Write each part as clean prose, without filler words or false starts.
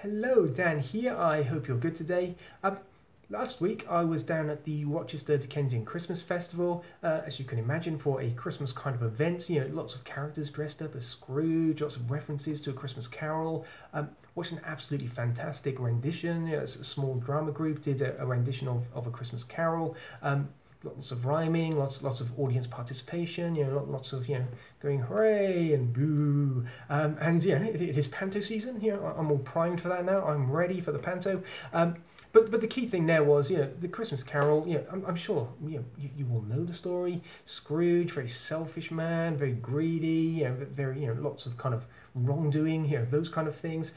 Hello, Dan here. I hope you're good today. Last week I was down at the Rochester Dickensian Christmas Festival, as you can imagine, for a Christmas kind of event. You know, lots of characters dressed up as Scrooge, lots of references to A Christmas Carol. Watched an absolutely fantastic rendition. You know, a small drama group did a rendition of A Christmas Carol. Lots of rhyming, lots of audience participation. You know, lots of going hooray and boo. And it is panto season. You know, I'm all primed for that now. I'm ready for the panto. But the key thing there was, the Christmas Carol. I'm sure you all know the story. Scrooge, very selfish man, very greedy. Very lots of kind of wrongdoing. Those kind of things.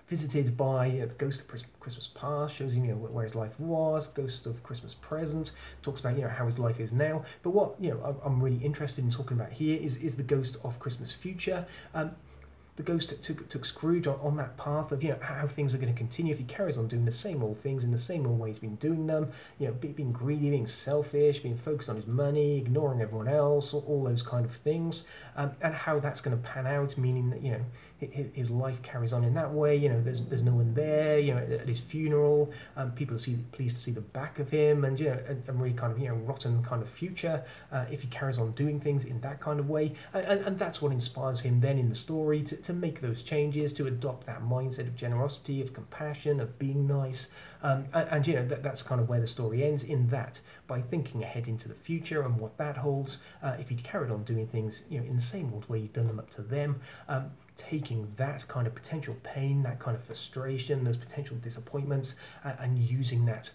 Visited by the ghost of Christmas past, shows him where his life was. Ghost of Christmas present talks about how his life is now. But what I'm really interested in talking about here is the ghost of Christmas future. The ghost took Scrooge on that path of how things are going to continue if he carries on doing the same old things in the same old way he's been doing them. Being greedy, being selfish, being focused on his money, ignoring everyone else, all those kind of things, and how that's going to pan out, meaning that his life carries on in that way. There's no one there. At his funeral, people are pleased to see the back of him, and a really kind of rotten kind of future if he carries on doing things in that kind of way. And that's what inspires him then in the story to make those changes, to adopt that mindset of generosity, of compassion, of being nice. That's kind of where the story ends, in that by thinking ahead into the future and what that holds, if he'd carried on doing things in the same old way he'd done them up to them, taking that kind of potential pain, that kind of frustration, those potential disappointments, and using that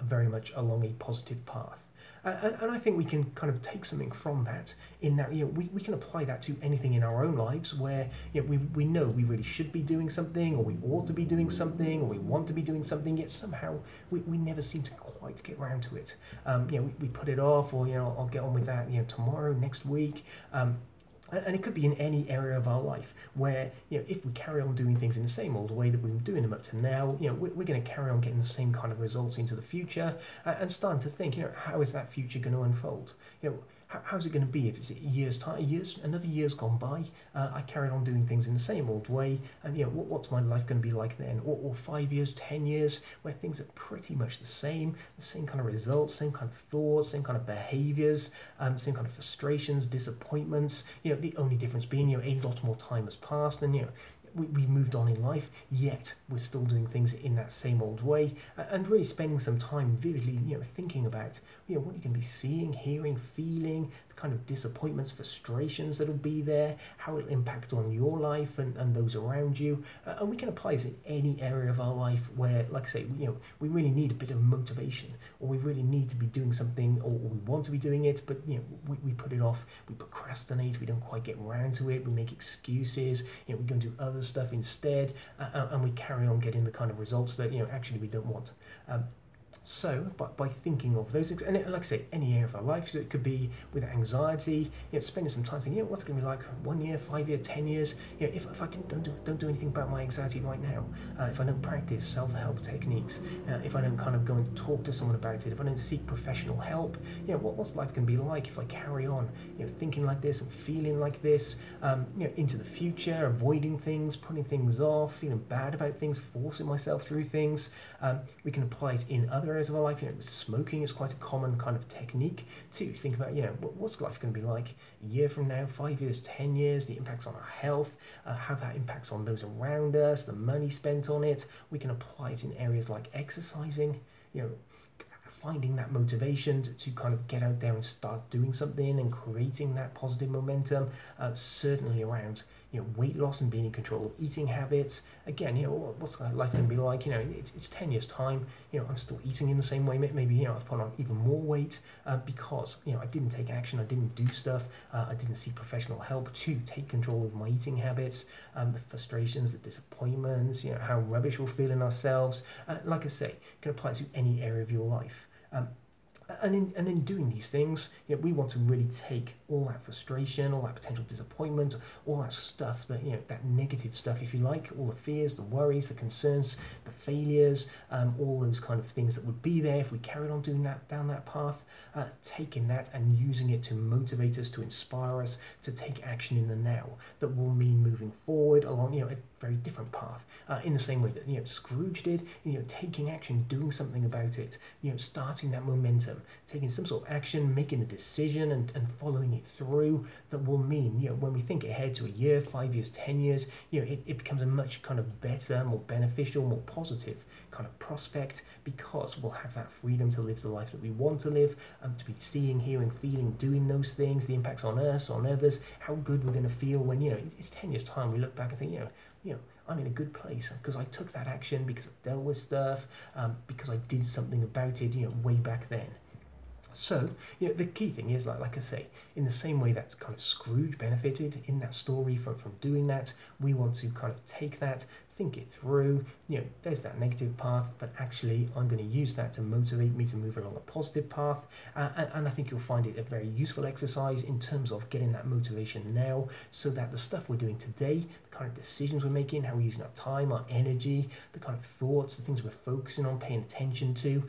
very much along a positive path. And I think we can kind of take something from that, in that we can apply that to anything in our own lives where we know we really should be doing something, or we ought to be doing something, or we want to be doing something, yet somehow we never seem to quite get around to it. We put it off, or I'll get on with that tomorrow, next week. And it could be in any area of our life where, if we carry on doing things in the same old way that we've been doing them up to now, we're going to carry on getting the same kind of results into the future, and starting to think, how is that future going to unfold? How's it going to be if it's a year's time, another year's gone by, I carried on doing things in the same old way, and what's my life going to be like then? Or 5 years, 10 years, where things are pretty much the same kind of results, same kind of thoughts, same kind of behaviours, same kind of frustrations, disappointments. The only difference being, a lot more time has passed, and we moved on in life, yet we're still doing things in that same old way, and really spending some time vividly, thinking about, what you're going to be seeing, hearing, feeling, the kind of disappointments, frustrations that'll be there, how it'll impact on your life and those around you. And we can apply this in any area of our life where, like I say, we really need a bit of motivation, or we really need to be doing something, or we want to be doing it, but we put it off, we procrastinate, we don't quite get around to it, we make excuses, we go and do other stuff instead, and we carry on getting the kind of results that actually we don't want. So, by thinking of those things, and like I say, any area of our life, so it could be with anxiety, spending some time thinking, what's it going to be like 1 year, 5 years, 10 years, if I don't do anything about my anxiety right now, if I don't practice self-help techniques, if I don't kind of go and talk to someone about it, if I don't seek professional help, what's life going to be like if I carry on, thinking like this and feeling like this, into the future, avoiding things, putting things off, feeling bad about things, forcing myself through things. We can apply it in other areas of our life. Smoking is quite a common kind of technique to think about, what's life going to be like a year from now, 5 years, 10 years, the impacts on our health, how that impacts on those around us, the money spent on it. We can apply it in areas like exercising, finding that motivation to kind of get out there and start doing something and creating that positive momentum. Certainly around weight loss and being in control of eating habits. Again, what's life going to be like? It's 10 years time. I'm still eating in the same way. Maybe I've put on even more weight because I didn't take action. I didn't do stuff. I didn't seek professional help to take control of my eating habits. The frustrations, the disappointments. How rubbish we'll feel in ourselves. Like I say, can apply to any area of your life. And in doing these things, we want to really take all that frustration, all that potential disappointment, all that stuff, that that negative stuff, if you like, all the fears, the worries, the concerns, the failures, all those kind of things that would be there if we carried on doing that down that path, taking that and using it to motivate us, to inspire us to take action in the now. That will mean moving forward along a very different path, in the same way that Scrooge did, taking action, doing something about it, starting that momentum, taking some sort of action, making a decision and following it through. That will mean when we think ahead to a year, 5 years, 10 years, it becomes a much kind of better, more beneficial, more positive kind of prospect, because we'll have that freedom to live the life that we want to live, to be seeing, hearing, feeling, doing those things, the impacts on us, on others, how good we're going to feel when it's 10 years time, we look back and think I'm in a good place because I took that action, because I dealt with stuff, because I did something about it way back then. So, the key thing is, like I say, in the same way that kind of Scrooge benefited in that story from doing that, we want to kind of take that, think it through. There's that negative path, but actually I'm going to use that to motivate me to move along a positive path. And I think you'll find it a very useful exercise in terms of getting that motivation now, so that the stuff we're doing today, the kind of decisions we're making, how we're using our time, our energy, the kind of thoughts, the things we're focusing on, paying attention to,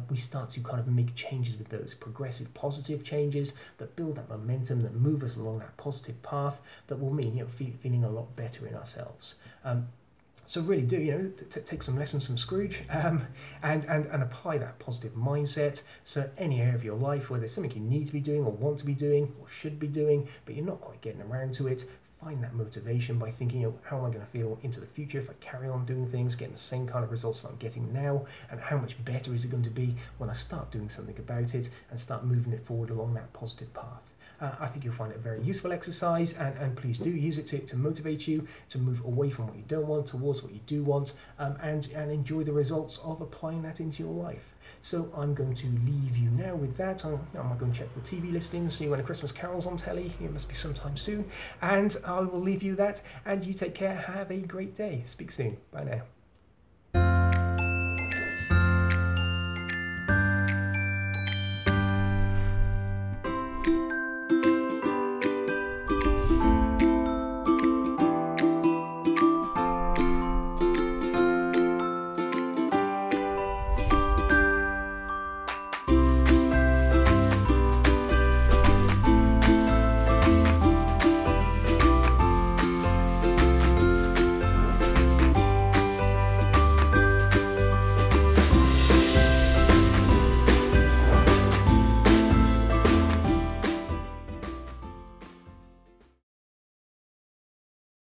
we start to kind of make changes with those progressive, positive changes that build that momentum, that move us along that positive path, that will mean feeling a lot better in ourselves. So really do, take some lessons from Scrooge, and apply that positive mindset. So any area of your life where there's something you need to be doing or want to be doing or should be doing, but you're not quite getting around to it, find that motivation by thinking, how am I going to feel into the future if I carry on doing things, getting the same kind of results that I'm getting now, and how much better is it going to be when I start doing something about it and start moving it forward along that positive path. I think you'll find it a very useful exercise, and please do use it to motivate you to move away from what you don't want towards what you do want, and enjoy the results of applying that into your life. So I'm going to leave you now with that. I'm going to check the TV listings, see when A Christmas Carol's on telly. It must be sometime soon. And I will leave you that, and you take care. Have a great day. Speak soon. Bye now.